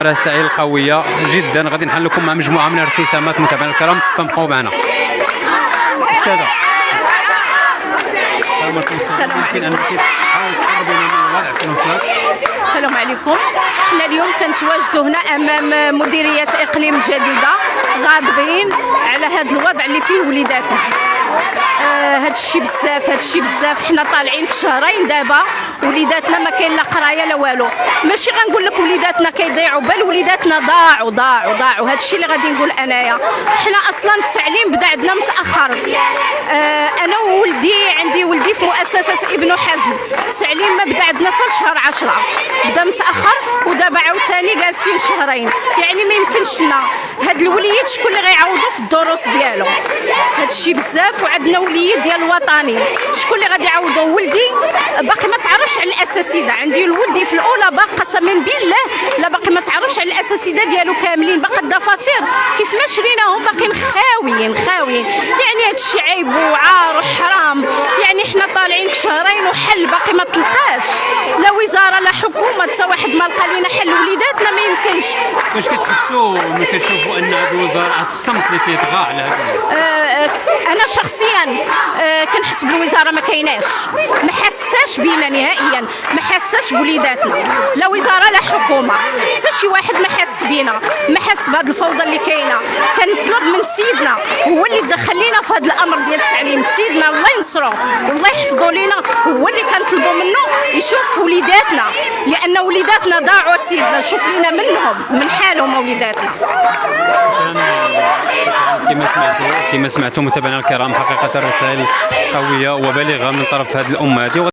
رسائل قوية جدا. غادي نحل لكم مع مجموعة من الابتسامات متابعينا الكرام، فابقوا معنا. أستاذة السلام عليكم. احنا اليوم كنتواجدوا هنا امام مديريه اقليم جديده غاضبين على هذا الوضع اللي فيه وليداتنا. هادشي بزاف حنا طالعين في شهرين دابا وليداتنا ما كاين لا قرايه لا والو. ماشي غنقول لك وليداتنا كيضيعوا، بل وليداتنا ضاعوا. هادشي اللي غادي نقول انايا. حنا اصلا التعليم بدا عندنا متاخر. انا وولدي عندي ولدي في مؤسسه ابن حزم، التعليم ما بدا عندنا حتى شهر 10، بدا متاخر ودابا عاوتاني جالسين شهرين. يعني ما يمكنش لنا هاد الوليد شكون اللي غيعوضوا في الدروس ديالو. هادشي بزاف. وعندنا وليد ديال الوطني، شكون اللي غادي يعوضوا؟ ولدي باقي ما تعرفش على الاساسيده. عندي ولدي في الاولى باقي قسما بالله لا باقي ما تعرفش على الاساسيده ديالو كاملين. باقي الدفاتر كيف ما شريناهم باقيين خاويين. يعني هادشي عيب وعار وحرام. يعني حنا طالعين في شهرين وحل باقي ما تلقاش، لا وزاره لا حكومه، حتى واحد ما لقى لينا حل. وليداتنا ما يمكنش. واش كتحسوا ملي كتشوفوا ان هذه الوزاره الصمت اللي كيطغى على هذا؟ انا شخصيا كنحس بالوزاره ما كايناش، ما حساش بينا نهائيا، ما حساش بوليداتنا، لا وزاره لا حكومه، حتى شي واحد ما حس بينا، ما حس بهذه الفوضى اللي كاينه. كنطلب من سيدنا هو اللي دخل لينا في هذا الامر ديال التعليم، سيدنا الله ينصرو والله يحفظو لينا، هو اللي كنطلبوا منه يشوف وليداتنا، لان وليداتنا ضاعوا. سيدنا شوف لينا منهم من حالهم وليداتنا. كما سمعتوا متابعينا الكرام، حقيقة رسائل قوية وبالغة من طرف هذه الأمة هذه.